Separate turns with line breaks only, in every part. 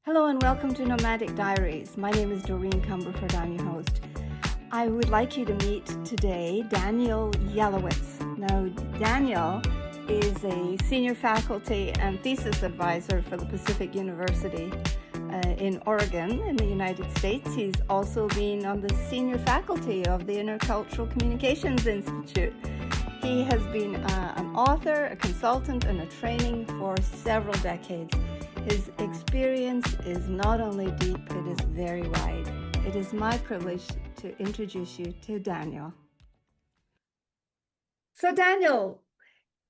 Hello and welcome to Nomadic Diaries. My name is Doreen Cumberford, I'm your host. I would like you to meet today Daniel Yalowitz. Now, Daniel is a senior faculty and thesis advisor for the Pacific University in Oregon in the United States. He's also been on the senior faculty of the Intercultural Communications Institute. He has been an author, a consultant, and a training for several decades. His experience is not only deep, it is very wide. It is my privilege to introduce you to Daniel. So Daniel,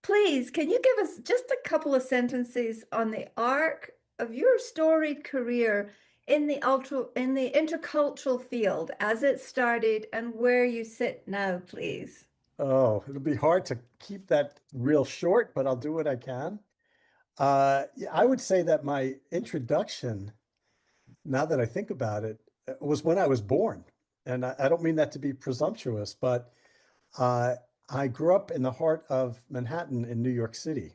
please, can you give us just a couple of sentences on the arc of your storied career in the intercultural field as it started and where you sit now, please?
Oh, it'll be hard to keep that real short, but I'll do what I can. Yeah, I would say that my introduction, now that I think about it, was when I was born. And I don't mean that to be presumptuous, but uh, I grew up in the heart of Manhattan in New York City.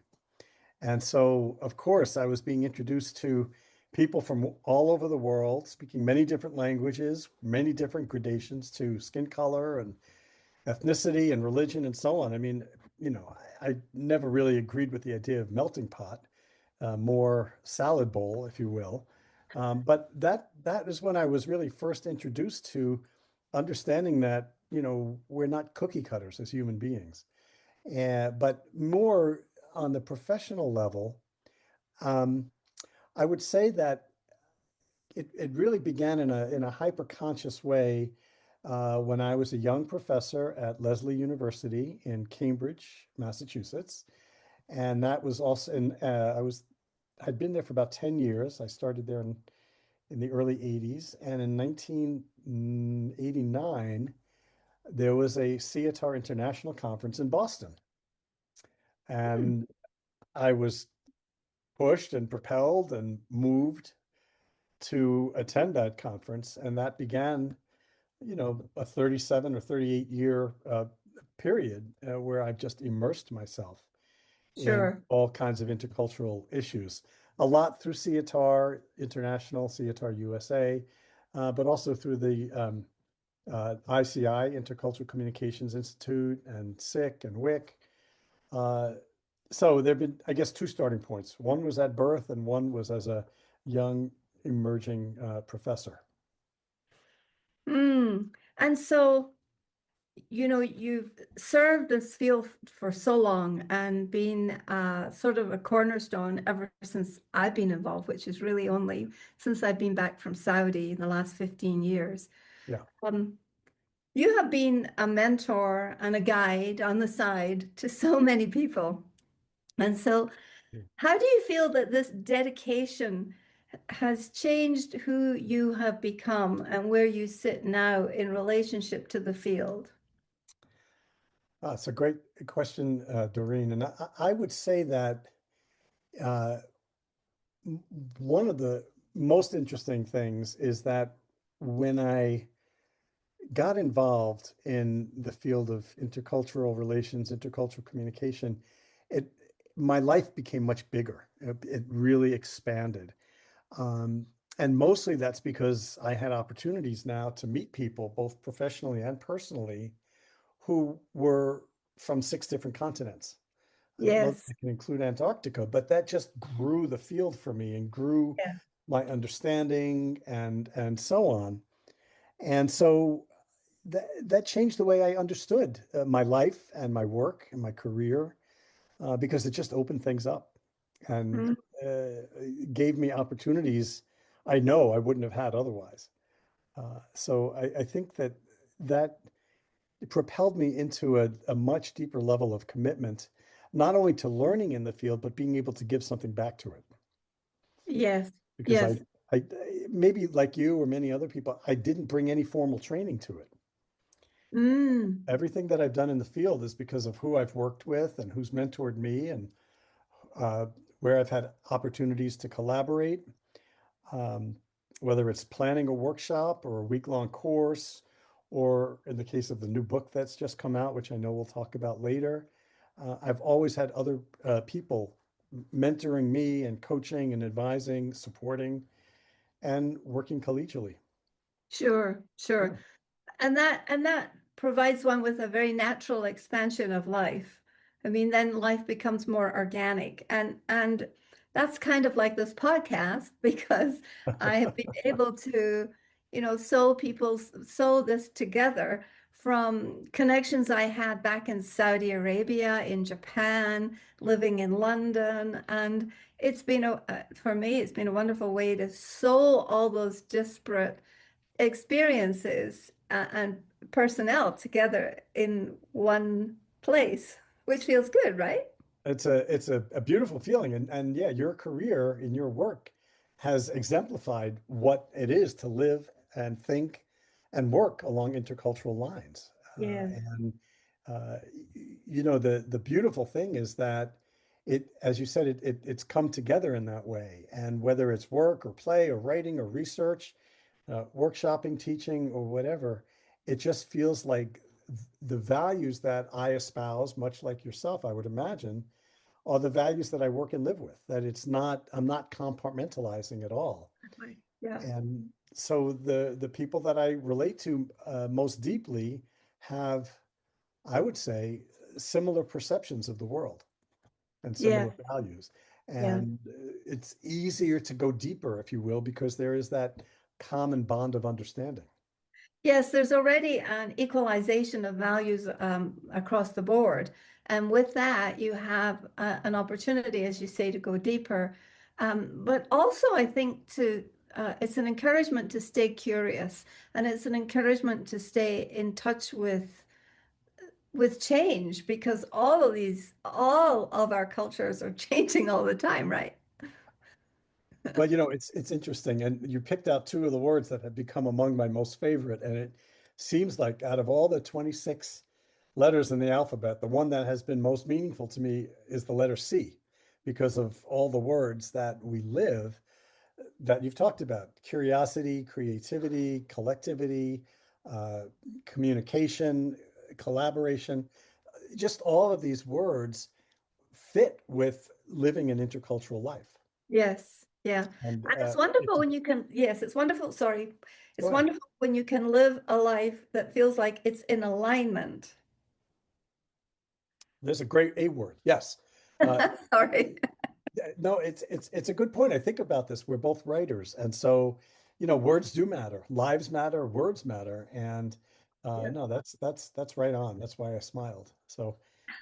And so, of course, I was being introduced to people from all over the world, speaking many different languages, many different gradations to skin color and ethnicity and religion and so on. I mean, I never really agreed with the idea of melting pot, more salad bowl, if you will. But that is when I was really first introduced to understanding that, we're not cookie cutters as human beings. But more on the professional level, um, I would say that it really began in a hyper conscious way when I was a young professor at Lesley University in Cambridge, Massachusetts. And that was also I'd been there for about 10 years. I started there in the early 80s. And in 1989, there was a CITAR International Conference in Boston.
Hmm,
And I was pushed and propelled and moved to attend that conference. And that began, a 37 or 38 year period where I've just immersed myself in
sure.
all kinds of intercultural issues. A lot through CITAR International, CITAR USA, but also through the ICI, Intercultural Communications Institute, and SIC and WIC. Uh, so there have been, I guess, two starting points. One was at birth, and one was as a young emerging professor.
Mm. And so, you've served this field for so long and been sort of a cornerstone ever since I've been involved, which is really only since I've been back from Saudi in the last 15 years.
Yeah.
Um, you have been a mentor and a guide on the side to so many people. And so, how do you feel that this dedication has changed who you have become and where you sit now in relationship to the field?
It's a great question, Doreen. And I would say that uh, one of the most interesting things is that when I got involved in the field of intercultural relations, intercultural communication, it my life became much bigger. It really expanded. Um, and mostly that's because I had opportunities now to meet people, both professionally and personally, who were from six different continents. I don't know if
Yes.
I can include Antarctica, but that just grew the field for me and grew
Yeah.
my understanding and so on. And so that changed the way I understood my life and my work and my career because it just opened things up and
Mm.
gave me opportunities I know I wouldn't have had otherwise. So I think that propelled me into a much deeper level of commitment, not only to learning in the field, but being able to give something back to it.
Yes.
Because
Yes.
I maybe like you or many other people, I didn't bring any formal training to it.
Mm.
Everything that I've done in the field is because of who I've worked with and who's mentored me and uh, where I've had opportunities to collaborate, um, whether it's planning a workshop or a week-long course, or in the case of the new book that's just come out, which I know we'll talk about later. I've always had other people mentoring me and coaching and advising, supporting. and working collegially.
Sure,
Yeah.
sure. And that provides one with a very natural expansion of life. I mean, then life becomes more organic. And that's kind of like this podcast because I have been able to, sew this together from connections I had back in Saudi Arabia, in Japan, living in London. And for me, it's been a wonderful way to sew all those disparate experiences and personnel together in one place, which feels good, right?
It's a beautiful feeling. And yeah, your career in your work has exemplified what it is to live and think and work along intercultural lines.
Yes.
And the beautiful thing is that as you said, it's come together in that way. And whether it's work or play or writing or research, workshopping, teaching, or whatever, it just feels like the values that I espouse, much like yourself, I would imagine, are the values that I work and live with. That I'm not compartmentalizing at all.
Yeah.
And so the people that I relate to most deeply have, I would say, similar perceptions of the world and
Yeah.
similar values.
Yeah.
And it's easier to go deeper, if you will, because there is that common bond of understanding.
Yes, there's already an equalization of values across the board. And with that, you have an opportunity, as you say, to go deeper. But also, I think it's an encouragement to stay curious, and it's an encouragement to stay in touch with change, because all of our cultures are changing all the time, right?
Well, it's interesting, and you picked out two of the words that have become among my most favorite, and it seems like out of all the 26 letters in the alphabet, the one that has been most meaningful to me is the letter C, because of all the words that we live that you've talked about: curiosity, creativity, collectivity, uh, communication, collaboration. Just all of these words fit with living an intercultural life.
Yes, yeah.
And
And it's wonderful
it's
when you can, yes, it's wonderful, sorry.
Go
It's
ahead.
wonderful when you can live a life that feels like it's in alignment.
There's a great A word. Yes. Uh,
Sorry.
no, it's a good point. I think about this. We're both writers, and so words do matter. Lives matter. Words matter. And
Yeah.
no, that's right on. That's why I smiled. So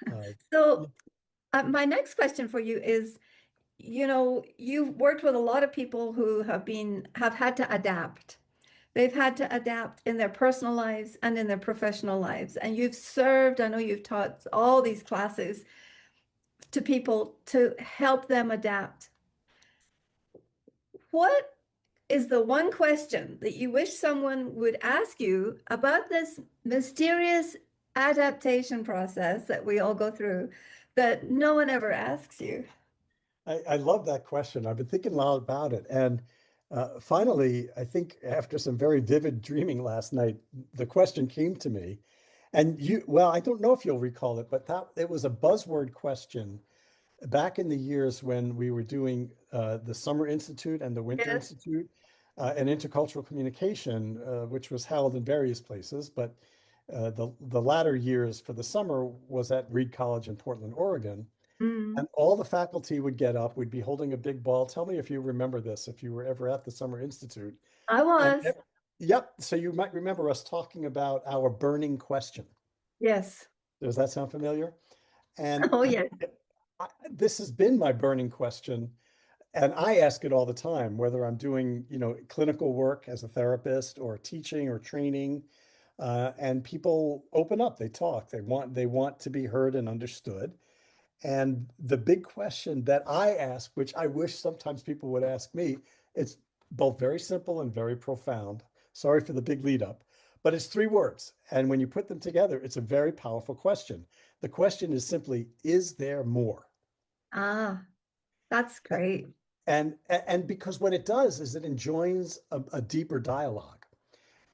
uh, y-
So, my next question for you is, you've worked with a lot of people who have had to adapt. They've had to adapt in their personal lives and in their professional lives. And I know you've taught all these classes to people to help them adapt. What is the one question that you wish someone would ask you about this mysterious adaptation process that we all go through that no one ever asks you?
I love that question. I've been thinking a lot about it, and finally, I think after some very vivid dreaming last night, the question came to me. And well, I don't know if you'll recall it, but that it was a buzzword question back in the years when we were doing the Summer Institute and the Winter
Yes.
Institute and intercultural communication, which was held in various places, but the latter years for the summer was at Reed College in Portland, Oregon.
Mm.
And all the faculty would get up, we'd be holding a big ball. Tell me if you remember this, if you were ever at the Summer Institute.
I
And
was.
yep, so you might remember us talking about our burning question.
Yes.
Does that sound familiar? And
Oh, yes.
this has been my burning question. And I ask it all the time, whether I'm doing, clinical work as a therapist or teaching or training. And people open up, they talk, they want to be heard and understood. And the big question that I ask, which I wish sometimes people would ask me, it's both very simple and very profound. Sorry for the big lead up, but it's three words. And when you put them together, it's a very powerful question. The question is simply, is there more?
Ah, that's great.
And because what it does is it enjoins a deeper dialogue,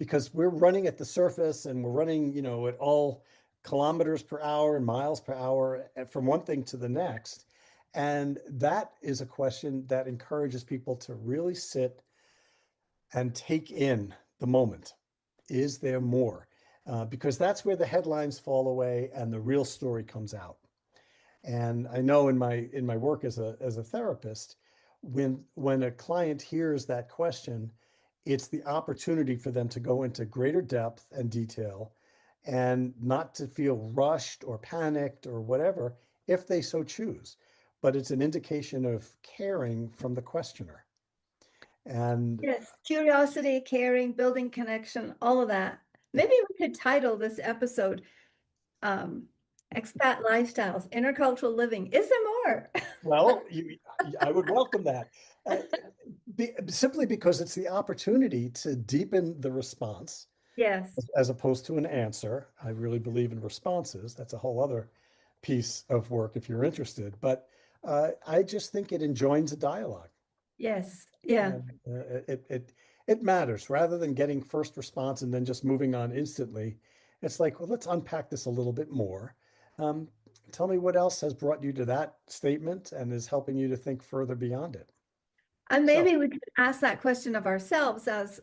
because we're running at the surface and we're running, at all kilometers per hour and miles per hour from one thing to the next. And that is a question that encourages people to really sit and take in the moment. Is there more? Because that's where the headlines fall away and the real story comes out. And I know in my work as a therapist, when a client hears that question, it's the opportunity for them to go into greater depth and detail and not to feel rushed or panicked or whatever if they so choose. But it's an indication of caring from the questioner. And
Yes, curiosity, caring, building connection, all of that. Maybe we could title this episode um, Expat Lifestyles, Intercultural Living. Is there more?
well, I would welcome that. Uh, Simply because it's the opportunity to deepen the response
Yes,
as opposed to an answer. I really believe in responses. That's a whole other piece of work if you're interested. But I just think it enjoins a dialogue.
yes, yeah.
And it matters rather than getting first response and then just moving on instantly. It's like, well, let's unpack this a little bit more. Um, Tell me what else has brought you to that statement and is helping you to think further beyond it.
And
So,
maybe we could ask that question of ourselves as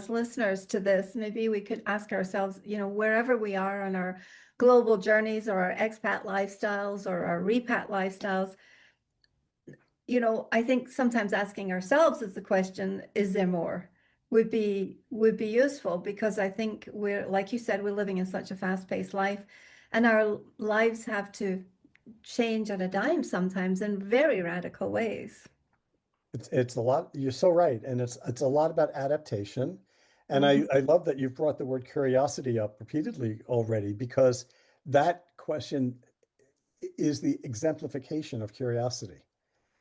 listeners to this. Maybe we could ask ourselves, wherever we are on our global journeys or our expat lifestyles or our repat lifestyles, I think sometimes asking ourselves as the question, is there more? Would be useful because I think we're, like you said, we're living in such a fast-paced life and our lives have to change at a dime sometimes in very radical ways.
it's a lot. You're so right, and it's a lot about adaptation. And
Mhm.
I love that you've brought the word curiosity up repeatedly already because that question is the exemplification of curiosity.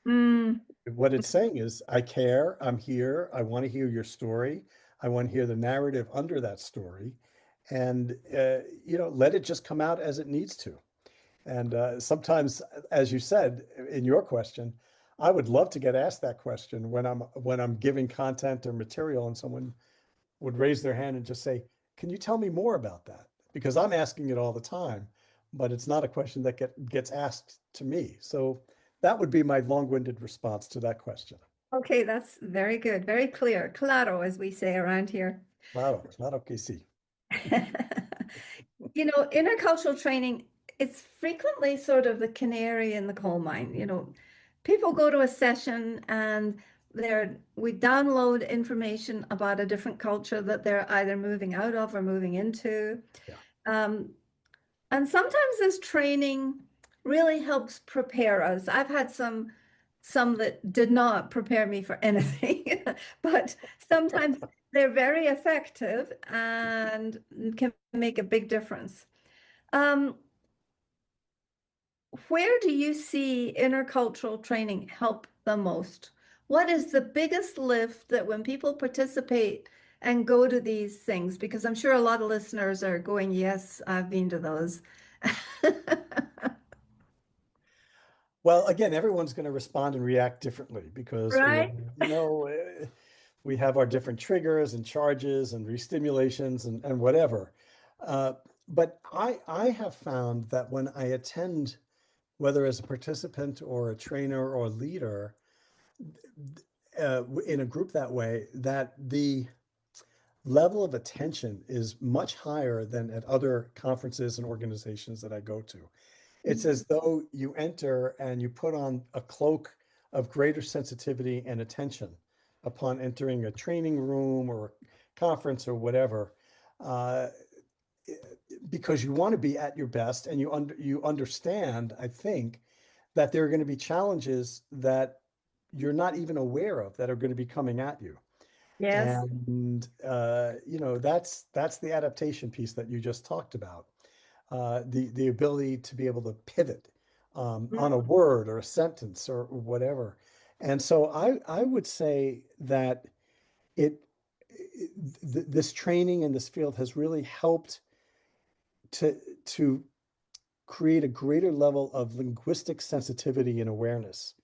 Mm,
What it's saying is, I care, I'm here, I want to hear your story, I want to hear the narrative under that story, and let it just come out as it needs to. And sometimes, as you said in your question, I would love to get asked that question when I'm giving content or material, and someone would raise their hand and just say, "Can you tell me more about that?" Because I'm asking it all the time, but it's not a question that gets asked to me. So that would be my long-winded response to that question.
okay, that's very good, very clear. Claro, as we say around here.
Claro, claro que sí.
Intercultural training, it's frequently sort of the canary in the coal mine. People go to a session and we download information about a different culture that they're either moving out of or moving into.
Yeah.
Um, and sometimes this training really helps prepare us. I've had some that did not prepare me for anything, but sometimes they're very effective and can make a big difference. Um, where do you see intercultural training help the most? What is the biggest lift that when people participate and go to these things? Because I'm sure a lot of listeners are going, yes, I've been to those.
Well, again, everyone's going to respond and react differently because
Right?
we have our different triggers and charges and restimulations and whatever. Uh, but I have found that when I attend, whether as a participant or a trainer or a leader, in a group that way, that the level of attention is much higher than at other conferences and organizations that I go to. It's as though you enter and you put on a cloak of greater sensitivity and attention upon entering a training room or a conference or whatever, uh, because you want to be at your best and you understand, I think, that there are going to be challenges that you're not even aware of that are going to be coming at you.
Yes.
And that's the adaptation piece that you just talked about. The ability to be able to pivot on a word or a sentence or whatever. And so I would say that it, this training in this field has really helped to create a greater level of linguistic sensitivity and awareness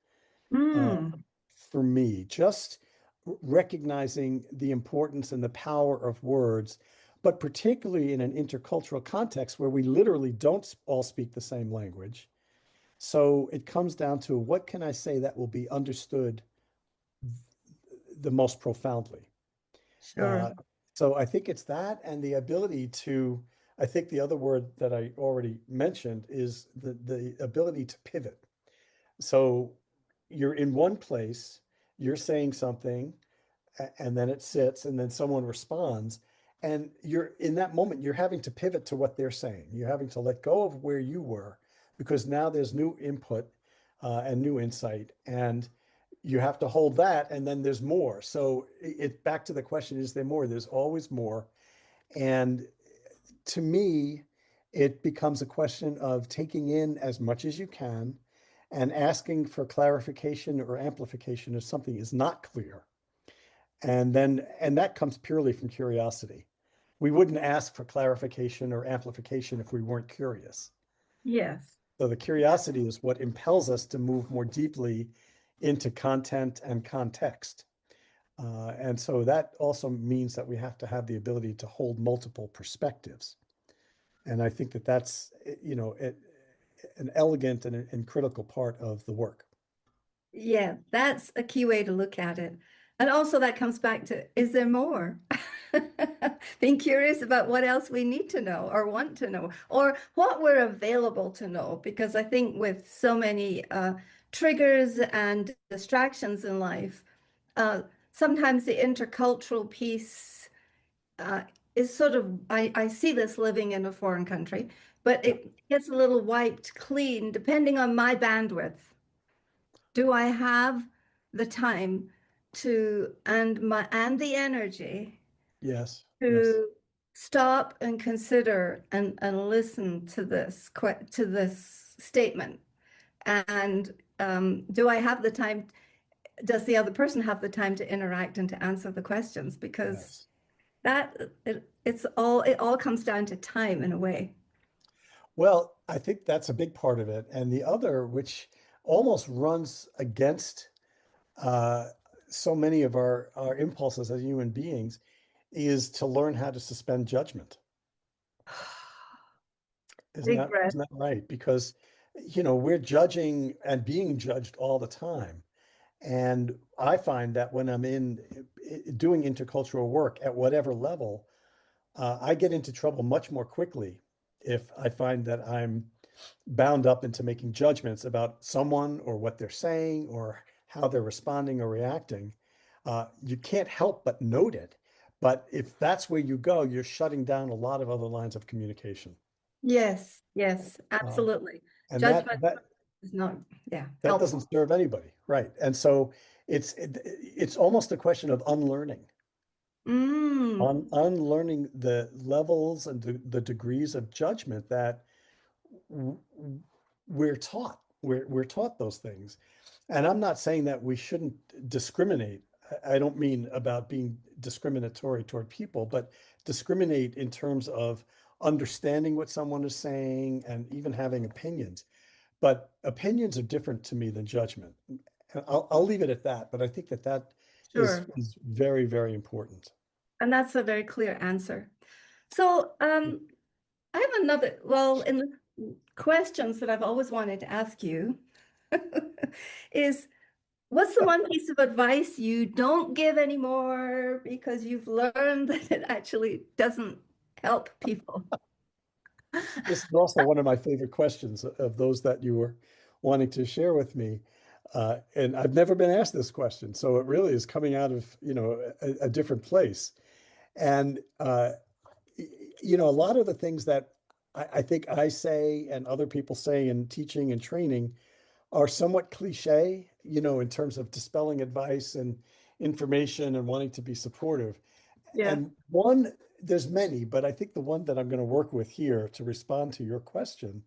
uh,
Mm,
for me. Just recognizing the importance and the power of words, but particularly in an intercultural context where we literally don't all speak the same language. So it comes down to what can I say that will be understood the most profoundly?
Sure.
So I think it's that and the ability to, I think the other word that I already mentioned is the ability to pivot. So you're in one place, you're saying something, and then it sits, and then someone responds. And you're in that moment, you're having to pivot to what they're saying. You're having to let go of where you were because now there's new input and new insight. And you have to hold that, and then there's more. So it back to the question, is there more? There's always more. And to me, it becomes a question of taking in as much as you can and asking for clarification or amplification if something is not clear. And that comes purely from curiosity. We wouldn't ask for clarification or amplification if we weren't curious.
Yes.
So the curiosity is what impels us to move more deeply into content and context. And so that also means that we have to have the ability to hold multiple perspectives. And I think that that's, an elegant and critical part of the work.
Yeah, that's a key way to look at it. And also that comes back to, is there more? Being curious about what else we need to know or want to know, or what we're available to know. Because I think with so many triggers and distractions in life, uh, sometimes the intercultural piece uh, is sort of, I see this living in a foreign country, but
Yeah.
it gets a little wiped clean depending on my bandwidth. Do I have the time to and the energy
Yes. Yes.
to stop and consider and listen to this statement? And do I have the time? Does the other person have the time to interact and to answer the questions? Because
Yes.
it all comes down to time in a way.
Well, I think that's a big part of it. And the other, which almost runs against uh, so many of our impulses as human beings, is to learn how to suspend judgment. Isn't
Big
that,
breath.
isn't that right? Because, we're judging and being judged all the time. And I find that when I'm doing intercultural work at whatever level, I get into trouble much more quickly if I find that I'm bound up into making judgments about someone or what they're saying or how they're responding or reacting. You can't help but note it. But if that's where you go, you're shutting down a lot of other lines of communication.
Yes, yes,
Uh,
absolutely.
and that
Judgment
that
is not, yeah,
that doesn't
helpful.
serve anybody, right? And so it's almost a question of unlearning,
Mm,
unlearning the levels and the degrees of judgment that w- we're taught. We're taught those things. And I'm not saying that we shouldn't discriminate. I don't mean about being discriminatory toward people, but discriminate in terms of understanding what someone is saying and even having opinions. But opinions are different to me than judgment. And I'll leave it at that. But I think that
sure.
is very, very important.
And that's a very clear answer. So, I have in the questions that I've always wanted to ask you is what's the one piece of advice you don't give anymore because you've learned that it actually doesn't help people?
This is also one of my favorite questions of those that you were wanting to share with me. And I've never been asked this question, so it really is coming out of, a different place. And a lot of the things that I think I say and other people say in teaching and training are somewhat cliche, in terms of dispelling advice and information and wanting to be supportive.
Yeah.
And there's many, but I think the one that I'm going to work with here to respond to your question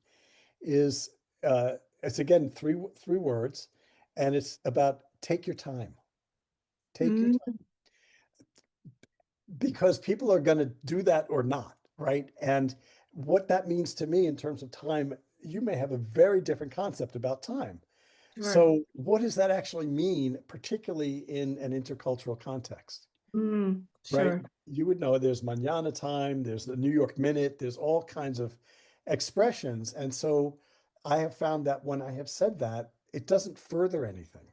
is it's again three words, and it's about take your time. Take your time
Mm,
because people are going to do that or not, right? And what that means to me in terms of time, you may have a very different concept about time.
sure.
So, what does that actually mean, particularly in an intercultural context? Right?
Sure.
You would know there's manana time, there's the New York minute, there's all kinds of expressions. And so I have found that when I have said that, it doesn't further anything.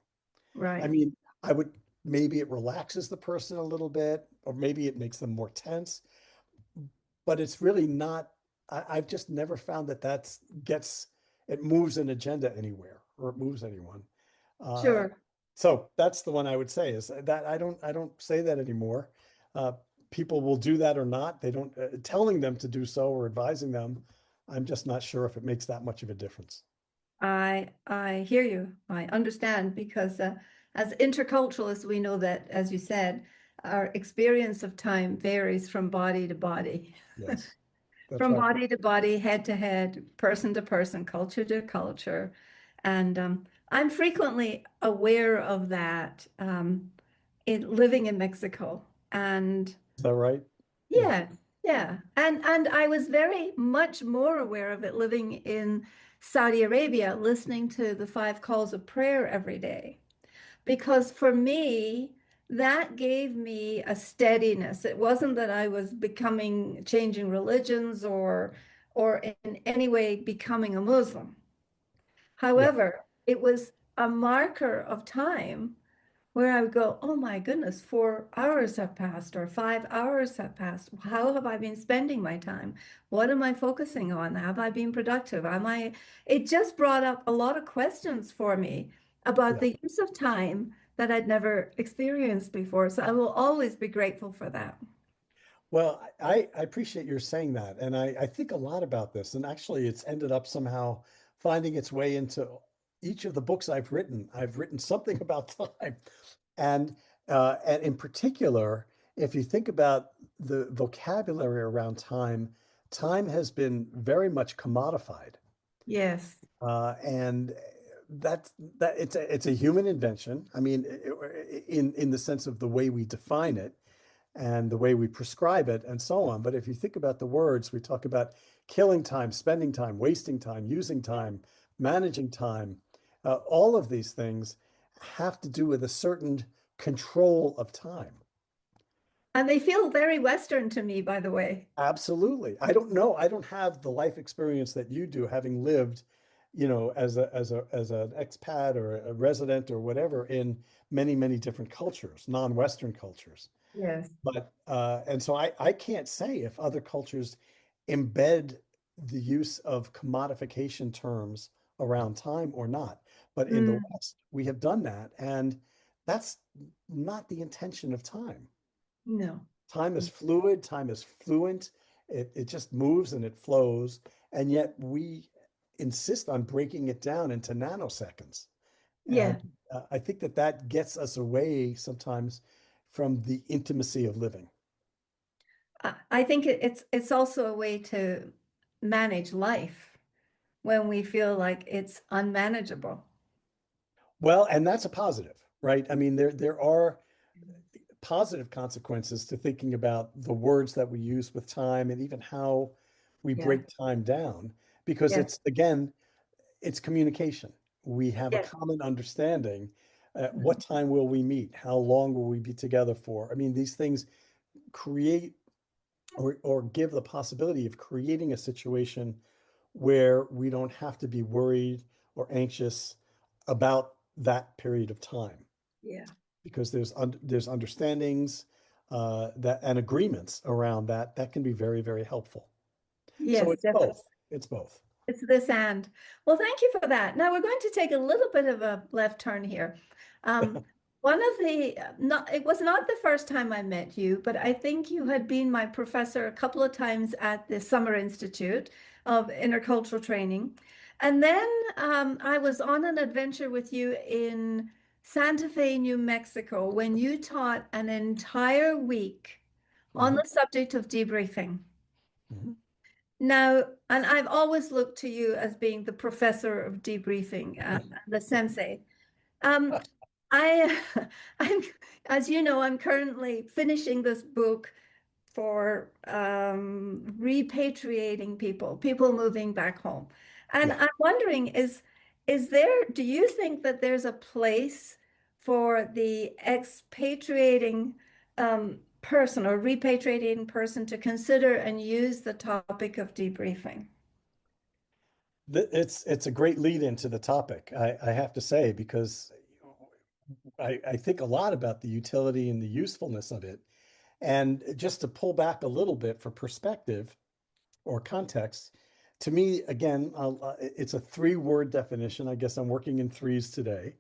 I
Right.
mean, I would maybe it relaxes the person a little bit, or maybe it makes them more tense, but it's really not, I've just never found that gets, it moves an agenda anywhere or it moves anyone. Uh,
Sure.
so that's the one I would say is that I don't say that anymore. Uh, People will do that or not. They don't, telling them to do so or advising them. I'm just not sure if it makes that much of a difference.
I hear you. I understand because as interculturalists, we know that, as you said, our experience of time varies from body to body,
Yes, that's
from
right.
body to body, head to head, person to person, culture to culture. And I'm frequently aware of that in living in Mexico. And
Is that right? Yeah.
yeah, yeah. And I was very much more aware of it living in Saudi Arabia, listening to the five calls of prayer every day. Because for me, that gave me a steadiness. It wasn't that I was becoming changing religions or in any way becoming a Muslim.
Yeah.
However, it was a marker of time where I would go, oh my goodness, 4 hours have passed or 5 hours have passed. How have I been spending my time? What am I focusing on? Have I been productive? It just brought up a lot of questions for me about
Yeah.
the use of time that I'd never experienced before. So I will always be grateful for that.
Well, I appreciate your saying that. And I think a lot about this. And actually, it's ended up somehow finding its way into each of the books I've written. I've written something about time. And, and in particular, if you think about the vocabulary around time, time has been very much commodified.
Yes.
And that's that it's a human invention. I mean, in the sense of the way we define it and the way we prescribe it and so on. But if you think about the words, we talk about killing time, spending time, wasting time, using time, managing time. All of these things have to do with a certain control of time.
And they feel very Western to me, by the way.
Absolutely. I don't know. I don't have the life experience that you do, having lived, as an expat or a resident or whatever in many, many different cultures, non-Western cultures.
Yes.
But and so I can't say if other cultures embed the use of commodification terms around time or not. But in the
Mm,
West, we have done that, and that's not the intention of time.
no.
Time is fluid, time is fluent. It just moves and it flows, and yet we insist on breaking it down into nanoseconds. And
Yeah.
I think that that gets us away sometimes from the intimacy of living.
I think it's also a way to manage life when we feel like it's unmanageable.
Well, and that's a positive, right? I mean, there are positive consequences to thinking about the words that we use with time and even how we
Yeah.
break time down, because
Yeah.
it's again, it's communication. We have a
Yeah.
common understanding. What
Mhm.
time will we meet? How long will we be together for? I mean, these things create or give the possibility of creating a situation where we don't have to be worried or anxious about that period of time
Yeah.
because there's understandings that and agreements around that that can be very, very helpful. So
Yes,
it's
definitely.
both. It's both.
It's this and. Well, thank you for that. Now we're going to take a little bit of a left turn here. Um, one of the not it was not the first time I met you, but I think you had been my professor a couple of times at the Summer Institute of Intercultural Training. And then I was on an adventure with you in Santa Fe, New Mexico, when you taught an entire week on
Mhm,
the subject of debriefing.
mhm.
Now, and I've always looked to you as being the professor of debriefing, the sensei. Um, I, I'm, as you know, I'm currently finishing this book for repatriating people, people moving back home. And
Yeah.
I'm wondering, do you think that there's a place for the expatriating person or repatriating person to consider and use the topic of debriefing?
It's a great lead into the topic, I have to say, because I think a lot about the utility and the usefulness of it. And just to pull back a little bit for perspective or context, to me, again, it's a three-word definition. I guess I'm working in threes today.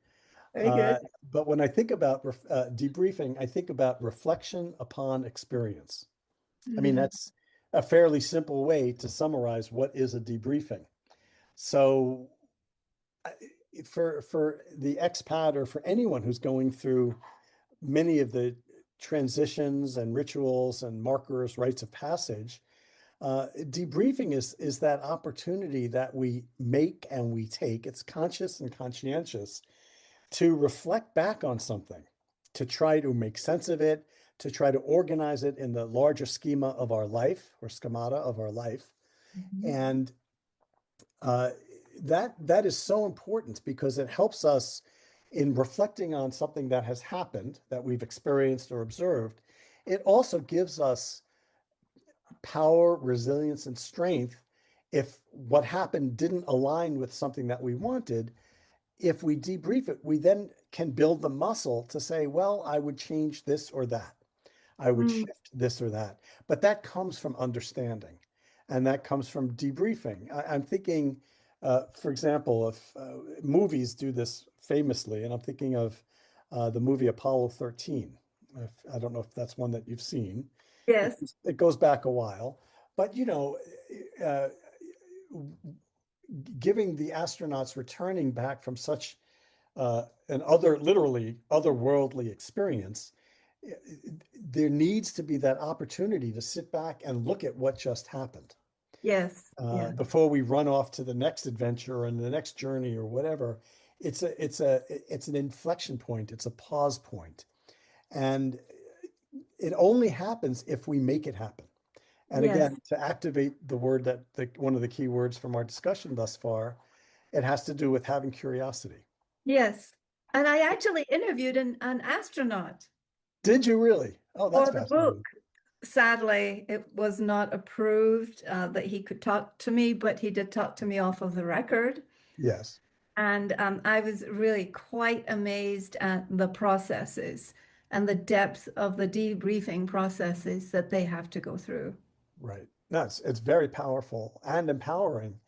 Very
Uh,
good.
but when I think about debriefing, I think about reflection upon experience. I mean,
Mm.
that's a fairly simple way to summarize what is a debriefing. So for the expat or for anyone who's going through many of the transitions and rituals and markers, rites of passage, debriefing is that opportunity that we make and we take. It's conscious and conscientious to reflect back on something, to try to make sense of it, to try to organize it in the larger schema of our life or schemata of our life.
Mhm.
And uh, that is so important because it helps us in reflecting on something that has happened that we've experienced or observed. It also gives us power, resilience, and strength if what happened didn't align with something that we wanted. If we debrief it, we then can build the muscle to say, well, I would change this or that. I would
Mm.
shift this or that. But that comes from understanding and that comes from debriefing. I'm thinking, for example, if movies do this famously, and I'm thinking of the movie Apollo 13. I don't know if that's one that you've seen.
Yes.
It goes back a while, but uh, giving the astronauts returning back from such an literally otherworldly experience, there needs to be that opportunity to sit back and look at what just happened
Yes. Yeah.
before we run off to the next adventure and the next journey or whatever. It's an inflection point. It's a pause point, and it only happens if we make it happen. And
Yes.
again, to activate the word one of the key words from our discussion thus far, it has to do with having curiosity.
Yes. And I actually interviewed an astronaut
Did you really? Oh, that's
for the book.
fascinating.
Sadly, it was not approved that he could talk to me, but he did talk to me off of the record.
Yes,
And I was really quite amazed at the processes and the depth of the debriefing processes that they have to go through.
right. No, it's very powerful and empowering.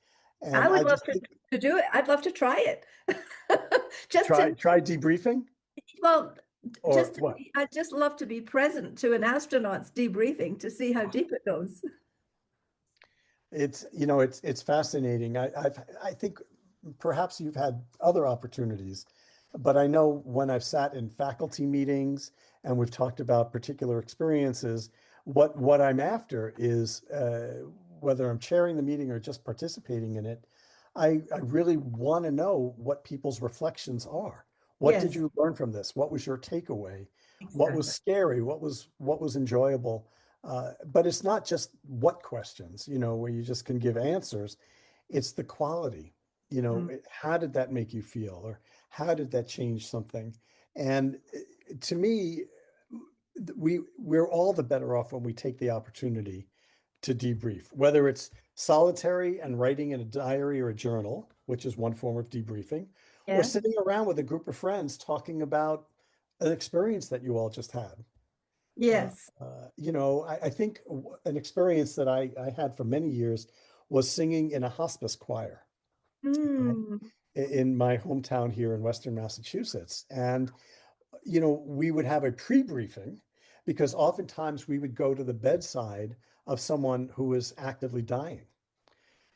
I
And
would
I
love
just think
to do it. I'd love to try it. Just to,
try debriefing
well,
or what?
I'd just love to be present to an astronaut's debriefing to see how deep it goes.
It's fascinating. I think perhaps you've had other opportunities, but I know when I've sat in faculty meetings and we've talked about particular experiences, what I'm after is whether I'm chairing the meeting or just participating in it, I really want to know what people's reflections are. What did
Yes,
you learn from this? What was your takeaway? What was
exactly.
scary? What was enjoyable? But it's not just what questions, where you just can give answers. It's the quality,
Mm.
how did that make you feel? Or how did that change something? And to me, we're all the better off when we take the opportunity to debrief, whether it's solitary and writing in a diary or a journal, which is one form of debriefing, or
Yes,
sitting around with a group of friends talking about an experience that you all just had.
yes.
I think an experience that I had for many years was singing in a hospice choir
Mm.
in my hometown here in Western Massachusetts. And, we would have a pre-briefing because oftentimes we would go to the bedside of someone who was actively dying.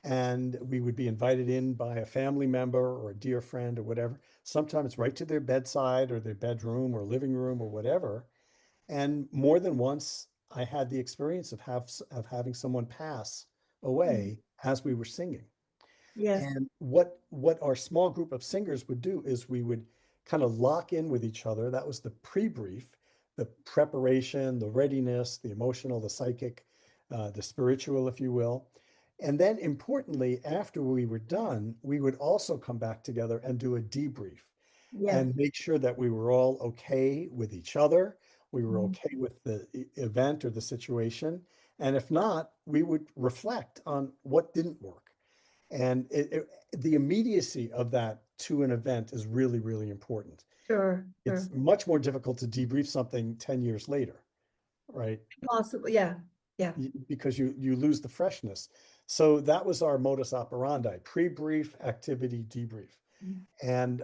And we would be invited in by a family member or a dear friend or whatever, sometimes right to their bedside or their bedroom or living room or whatever. And more than once, I had the experience of having someone pass
Mm.
away as we were singing.
Yes,
And what our small group of singers would do is we would kind of lock in with each other. That was the pre-brief, the preparation, the readiness, the emotional, the psychic, the spiritual, if you will. And then importantly, after we were done, we would also come back together and do a debrief
yes.
and make sure that we were all okay with each other. We were
Mm.
okay with the event or the situation. And if not, we would reflect on what didn't work. And the immediacy of that to an event is really, really important.
Sure,
It's
sure.
much more difficult to debrief something 10 years later, right?
Possible. Yeah. Yeah.
Because you lose the freshness. So that was our modus operandi: pre-brief, activity, debrief.
Mm.
And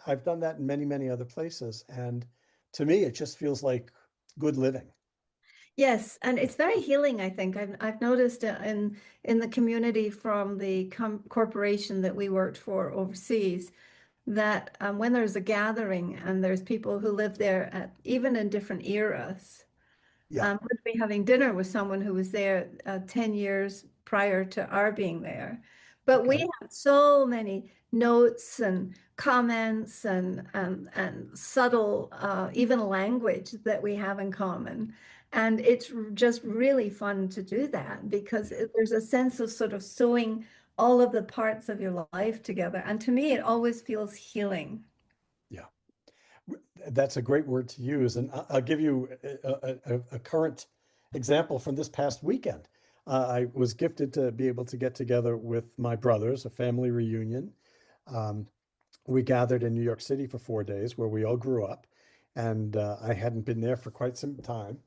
I've done that in many, many other places. And to me, it just feels like good living.
Yes, and it's very healing, I think. I've noticed in the community from the corporation that we worked for overseas that when there's a gathering and there's people who live there at even in different eras.
Yeah.
Would be having dinner with someone who was there 10 years prior to our being there. But we
Okay.
have so many notes and comments and subtle, even language that we have in common. And it's just really fun to do that because
Yeah.
there's a sense of sort of sewing all of the parts of your life together. And to me, it always feels healing.
Yeah. That's a great word to use. And I'll give you a current example from this past weekend. I was gifted to be able to get together with my brothers, a family reunion. Um, we gathered in New York City for 4 days where we all grew up. And I hadn't been there for quite some time.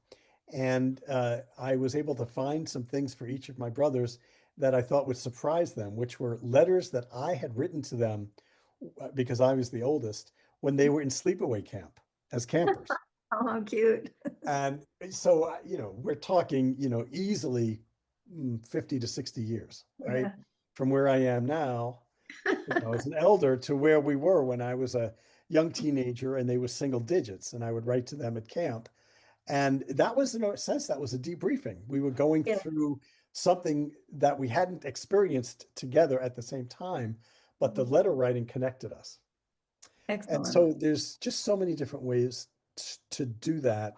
And I was able to find some things for each of my brothers that I thought would surprise them, which were letters that I had written to them because I was the oldest when they were in sleepaway camp as campers.
Oh, how cute.
And so, we're talking, easily 50 to 60 years, right?
Yeah.
From where I am now, as an elder to where we were when I was a young teenager and they were single digits and I would write to them at camp. And that was, in a sense, that was a debriefing. We were going
Yeah.
through something that we hadn't experienced together at the same time, but the letter writing connected us. And
Excellent.
so there's just so many different ways to do that.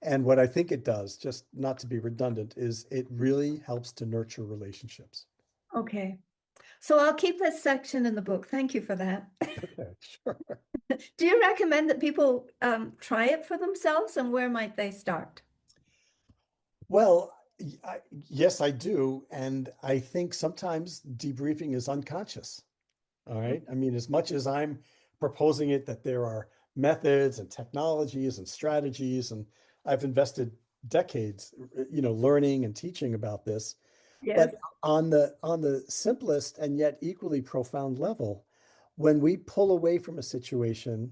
And what I think it does, just not to be redundant, is it really helps to nurture relationships.
Okay. So I'll keep this section in the book. Thank you for that.
Okay, sure.
Do you recommend that people try it for themselves and where might they start?
Well, yes, I do. And I think sometimes debriefing is unconscious. All right. I mean, as much as I'm proposing it, that there are methods and technologies and strategies, and I've invested decades, learning and teaching about this.
Yes.
But on the simplest and yet equally profound level, when we pull away from a situation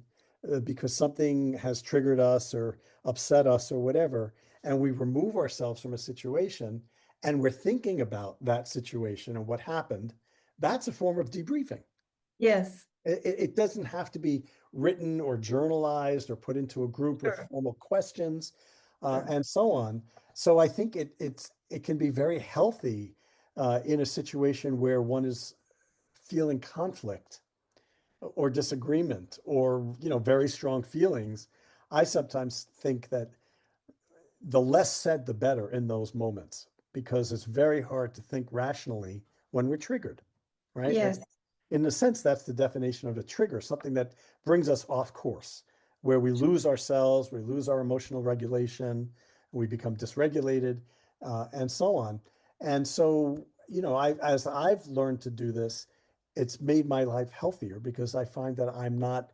because something has triggered us or upset us or whatever, and we remove ourselves from a situation and we're thinking about that situation and what happened, that's a form of debriefing.
Yes.
It doesn't have to be written or journalized or put into a group with
Sure.
formal questions
Sure.
and so on. So I think it can be very healthy in a situation where one is feeling conflict or disagreement or very strong feelings. I sometimes think that the less said, the better in those moments because it's very hard to think rationally when we're triggered, right?
Yes.
In a sense, that's the definition of a trigger, something that brings us off course, where we lose ourselves, we lose our emotional regulation, we become dysregulated, and so on. And so, as I've learned to do this, it's made my life healthier because I find that I'm not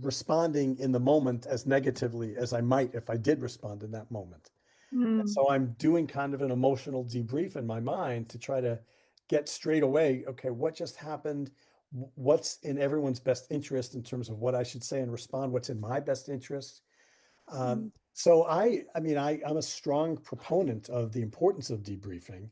responding in the moment as negatively as I might if I did respond in that moment. And
Mm.
so I'm doing kind of an emotional debrief in my mind to try to get straight away, okay, what just happened? What's in everyone's best interest in terms of what I should say and respond? What's in my best interest?
Mm.
So I'm a strong proponent of the importance of debriefing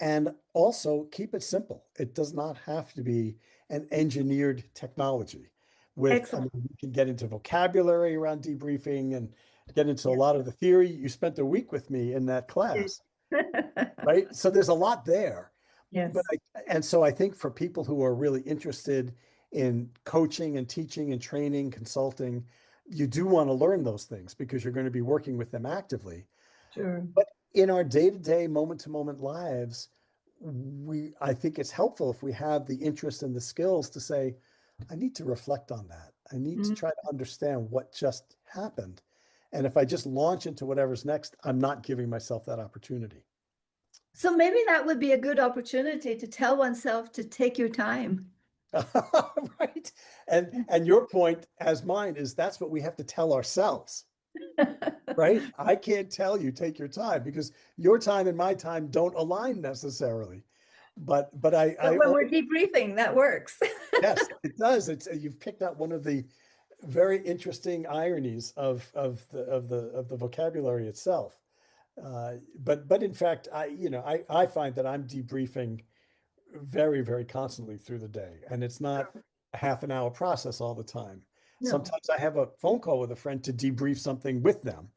and also keep it simple. It does not have to be an engineered technology I
Excellent.
mean, we can get into vocabulary around debriefing and get into a
Yeah.
lot of the theory. You spent a week with me in that class, right? So there's a lot there. But
Yes.
and so I think for people who are really interested in coaching and teaching and training, consulting, you do want to learn those things because you're going to be working with them actively.
Sure.
But in our day-to-day, moment-to-moment lives, I think it's helpful if we have the interest and the skills to say, I need to reflect on that. I need to
Mm.
try to understand what just happened. And if I just launch into whatever's next, I'm not giving myself that opportunity.
So maybe that would be a good opportunity to tell oneself to take your time.
Right. And your point, as mine, is that's what we have to tell ourselves, right? I can't tell you take your time because your time and my time don't align necessarily. But I
But when we're
always,
debriefing, that works.
yes, it does. It's you've picked up one of the very interesting ironies of the vocabulary itself. But in fact, I find that I'm debriefing very, very constantly through the day. And it's not a half an hour process all the time.
No.
Sometimes I have a phone call with a friend to debrief something with them,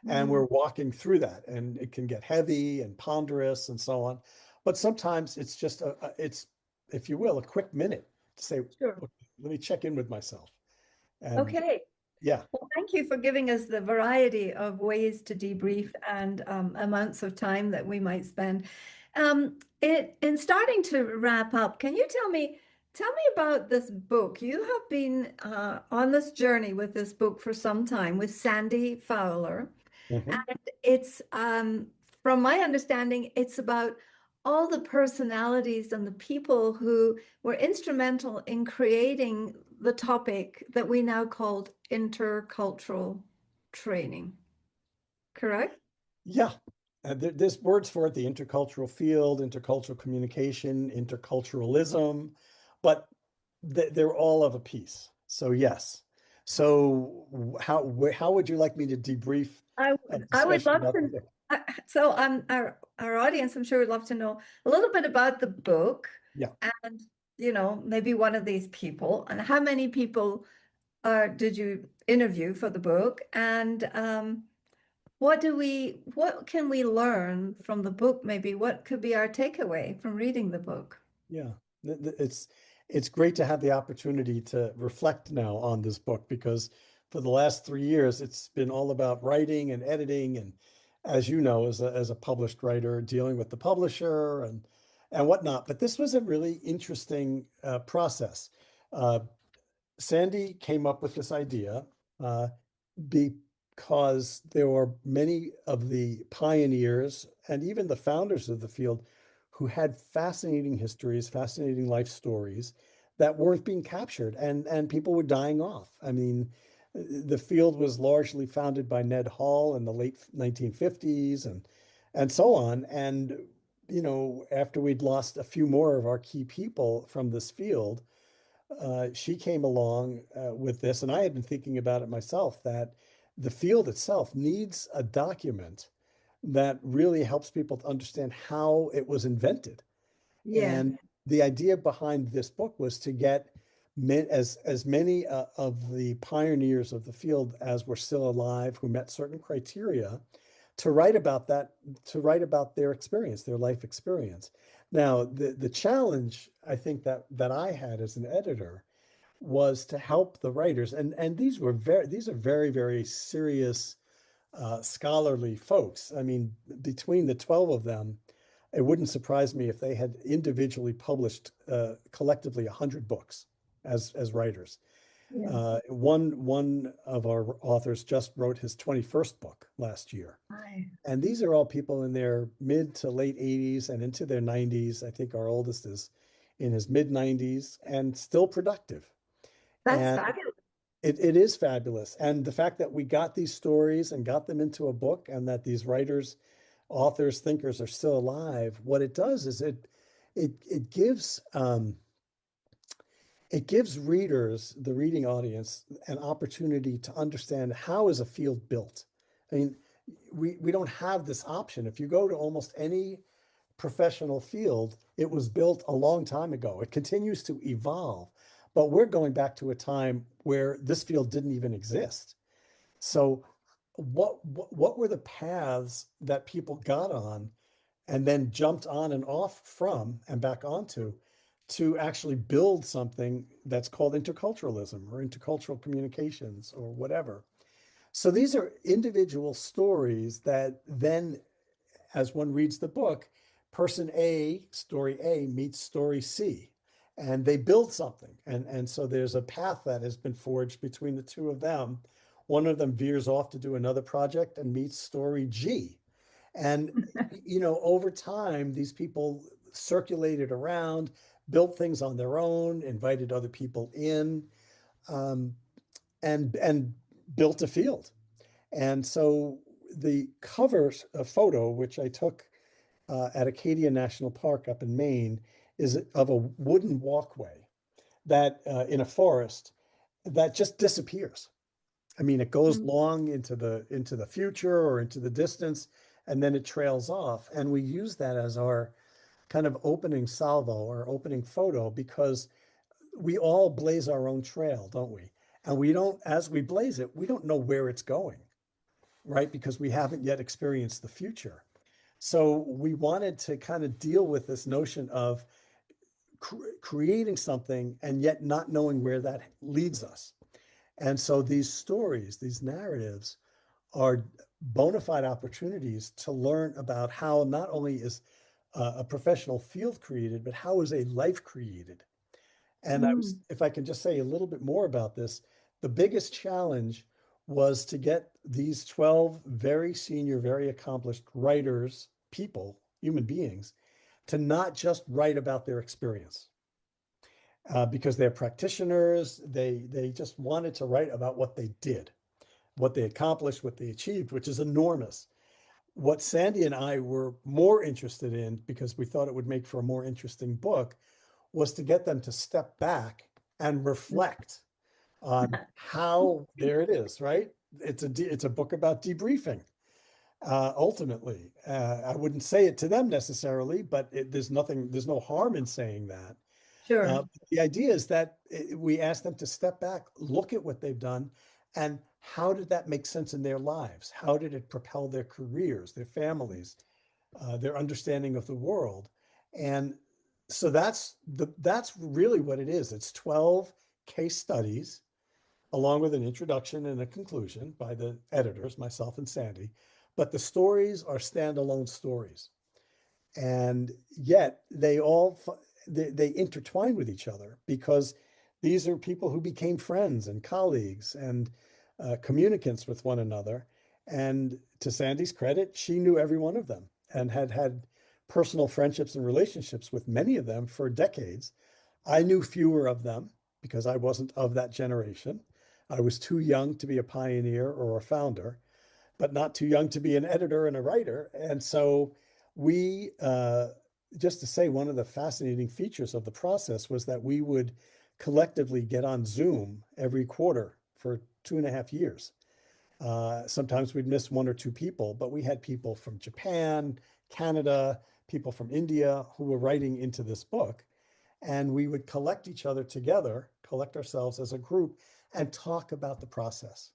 and
Mm,
we're walking through that, and it can get heavy and ponderous and so on. But sometimes it's just it's, if you will, a quick minute to say,
sure.
"Okay, let me check in with myself." And
Okay.
yeah,
Well, thank you for giving us the variety of ways to debrief and amounts of time that we might spend. In starting to wrap up, can you tell me about this book? You have been on this journey with this book for some time with Sandy Fowler.
mhm.
And it's, from my understanding, it's about all the personalities and the people who were instrumental in creating the topic that we now called intercultural training, correct?
Yeah. There's words for it, the intercultural field, intercultural communication, interculturalism, but they're all of a piece. So yes. So how would you like me to debrief a
I would
discussion
love
about the
to.
book?
So our audience, I'm sure, would love to know a little bit about the book
Yeah.
and, maybe one of these people and how many people did you interview for the book? And what can we learn from the book? Maybe what could be our takeaway from reading the book?
Yeah, it's great to have the opportunity to reflect now on this book because for the last 3 years it's been all about writing and editing and, as you know, as a published writer, dealing with the publisher and whatnot. But this was a really interesting process. Uh, Sandy came up with this idea uh, because there were many of the pioneers and even the founders of the field who had fascinating histories, fascinating life stories that weren't being captured, and people were dying off. I mean, the field was largely founded by Ned Hall in the late 1950s and so on. And after we'd lost a few more of our key people from this field, she came along with this, and I had been thinking about it myself, that the field itself needs a document that really helps people to understand how it was invented.
Yeah,
And the idea behind this book was to get as many of the pioneers of the field as were still alive who met certain criteria to write about that, to write about their experience, their life experience. Now, the challenge I think that I had as an editor was to help the writers, and these are very, very serious scholarly folks. I mean, between the 12 of them, it wouldn't surprise me if they had individually published collectively 100 books as writers.
yeah.
One of our authors just wrote his 21st book last year.
Hi.
And these are all people in their mid to late 80s and into their 90s. I think our oldest is in his mid 90s and still productive.
That's
And
fabulous.
it is fabulous. And the fact that we got these stories and got them into a book and that these writers, authors, thinkers are still alive, what it does is it gives it gives readers, the reading audience, an opportunity to understand how is a field built. I mean, we don't have this option. If you go to almost any professional field, it was built a long time ago. It continues to evolve, but we're going back to a time where this field didn't even exist. So what were the paths that people got on and then jumped on and off from and back onto to actually build something that's called interculturalism or intercultural communications or whatever? So these are individual stories that then, as one reads the book, person A, story A, meets story C, and they build something. And so there's a path that has been forged between the two of them. One of them veers off to do another project and meets story G. And, over time, these people circulated around, built things on their own, invited other people in, um, and built a field. And so the cover photo, which I took at Acadia National Park up in Maine, is of a wooden walkway that in a forest that just disappears. I mean, it goes
Mm.
long into the future or into the distance, and then it trails off. And we use that as our kind of opening salvo or opening photo because we all blaze our own trail, don't we? And we don't, as we blaze it, we don't know where it's going, right? Because we haven't yet experienced the future. So we wanted to kind of deal with this notion of creating something and yet not knowing where that leads us. And so these stories, these narratives are bona fide opportunities to learn about how not only is a professional field created, but how is a life created. And
Mm.
if I can just say a little bit more about this, the biggest challenge was to get these 12 very senior, very accomplished writers, people, human beings, to not just write about their experience. Because they're practitioners, they just wanted to write about what they did, what they accomplished, what they achieved, which is enormous. What Sandy and I were more interested in, because we thought it would make for a more interesting book, was to get them to step back and reflect on how, there it is, right? It's a book about debriefing. Ultimately, I wouldn't say it to them necessarily, but there's no harm in saying that.
Sure.
The idea is that we ask them to step back, look at what they've done, and how did that make sense in their lives? How did it propel their careers, their families, their understanding of the world? And so that's really what it is. It's 12 case studies, along with an introduction and a conclusion by the editors, myself and Sandy. But the stories are standalone stories, and yet they intertwine with each other because these are people who became friends and colleagues and communicants with one another. And to Sandy's credit, she knew every one of them and had had personal friendships and relationships with many of them for decades. I knew fewer of them because I wasn't of that generation. I was too young to be a pioneer or a founder, but not too young to be an editor and a writer. And so we, just to say, one of the fascinating features of the process was that we would collectively get on Zoom every quarter for 2.5 years. Sometimes we'd miss one or two people, but we had people from Japan, Canada, people from India who were writing into this book. And we would collect each other together, collect ourselves as a group, and talk about the process.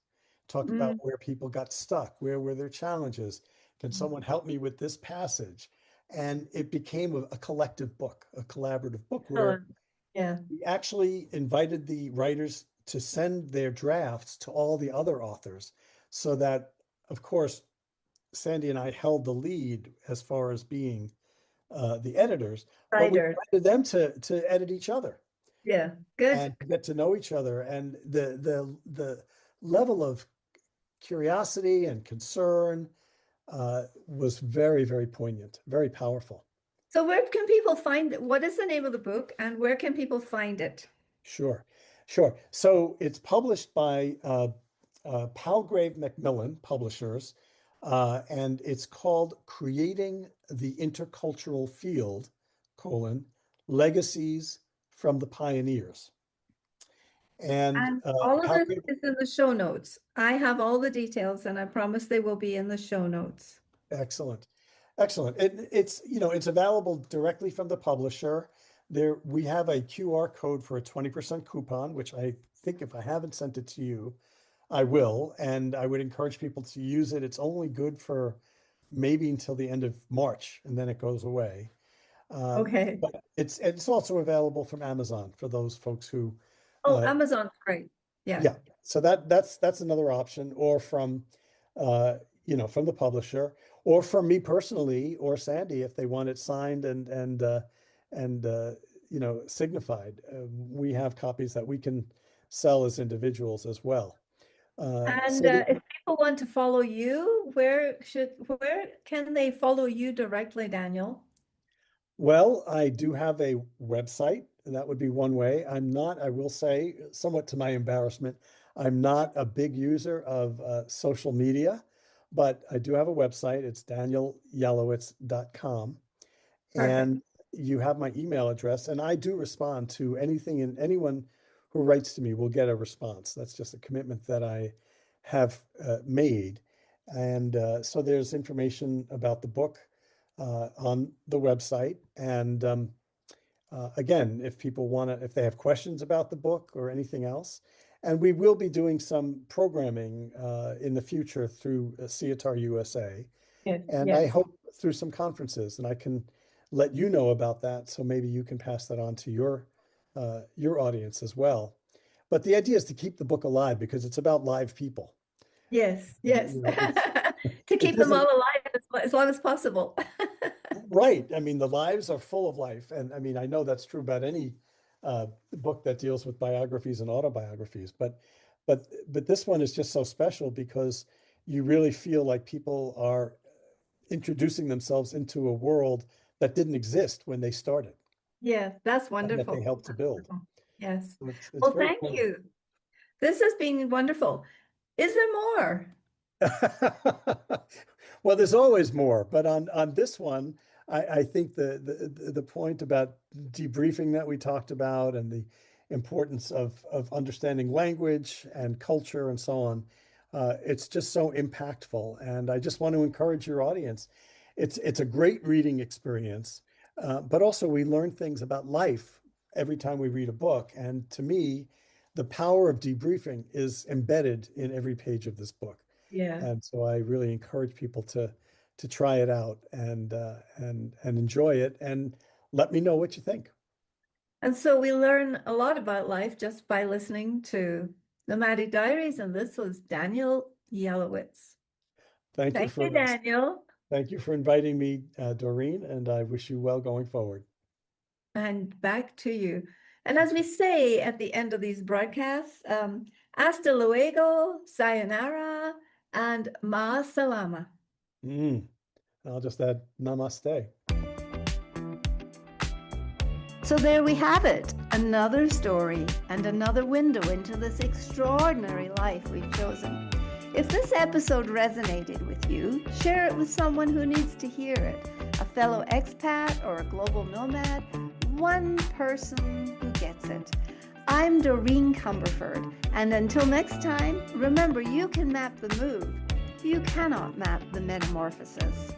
Talk about
Mm.
where people got stuck, where were their challenges. Can someone help me with this passage? And it became a collective book, a collaborative book where
Excellent. Yeah.
we actually invited the writers to send their drafts to all the other authors so that, of course, Sandy and I held the lead as far as being the editors, but we
Writer.
invited them to edit each other
Yeah. Good.
and get to know each other. And the level of curiosity and concern was very, very poignant, very powerful.
So where can people find it? What is the name of the book and where can people find it?
Sure, sure. So it's published by Palgrave Macmillan Publishers, and it's called Creating the Intercultural Field, Legacies from the Pioneers. And
And all of this
Palgrave,
is in the show notes. I have all the details and I promise they will be in the show notes.
excellent, excellent. It's available directly from the publisher. There, we have a QR code for a 20% coupon, which I think if I haven't sent it to you, I will, and I would encourage people to use it. It's only good for maybe until the end of March, and then it goes away.
Okay.
But it's also available from Amazon for those folks who,
Oh,
uh,
Amazon's great. Yeah.
yeah. So that's another option, or from, uh, from the publisher, or from me personally, or Sandy if they want it signed and signified. We have copies that we can sell as individuals as well.
And
So the,
if people want to follow you, where can they follow you directly, Daniel?
Well, I do have a website, and that would be one way. I will say, somewhat to my embarrassment, I'm not a big user of social media, but I do have a website. It's danielyalowitz.com.
Perfect.
And you have my email address, and I do respond to anything, and anyone who writes to me will get a response. That's just a commitment that I have made. And so there's information about the book on the website. And again, if people want to, if they have questions about the book or anything else, and we will be doing some programming in the future through CITAR USA,
Yes,
and I
yes.
hope through some conferences, and I can let you know about that. So maybe you can pass that on to your audience as well. But the idea is to keep the book alive because it's about live people.
Yes, yes.
You know, it's
To
it
keep them all
doesn't
alive as long as possible.
right. I mean, the lives are full of life, and I mean, I know that's true about any book that deals with biographies and autobiographies, but this one is just so special because you really feel like people are introducing themselves into a world that didn't exist when they started
Yeah, that's
and that they
wonderful.
helped to
That's
build.
wonderful. Yes.
So it's
Well,
very
thank
cool.
you. This has been wonderful. Is there more?
Well, there's always more, but on this one, I think the point about debriefing that we talked about and the importance of understanding language and culture and so on, it's just so impactful. And I just want to encourage your audience. It's a great reading experience, but also we learn things about life every time we read a book. And to me, the power of debriefing is embedded in every page of this book.
Yeah.
And so I really encourage people to try it out and enjoy it and let me know what you think.
And so we learn a lot about life just by listening to Nomadic Diaries, and this was Daniel Yalowitz.
Thank you
Thank you,
for
Daniel.
thank you for inviting me, Doreen, and I wish you well going forward.
And back to you. And as we say at the end of these broadcasts, hasta luego, sayonara, and ma salama.
I'll just add namaste.
So there we have it, another story and another window into this extraordinary life we've chosen. If this episode resonated with you, share it with someone who needs to hear it, a fellow expat or a global nomad, one person who gets it. I'm Doreen Cumberford, and until next time, remember you can map the move, you cannot map the metamorphosis.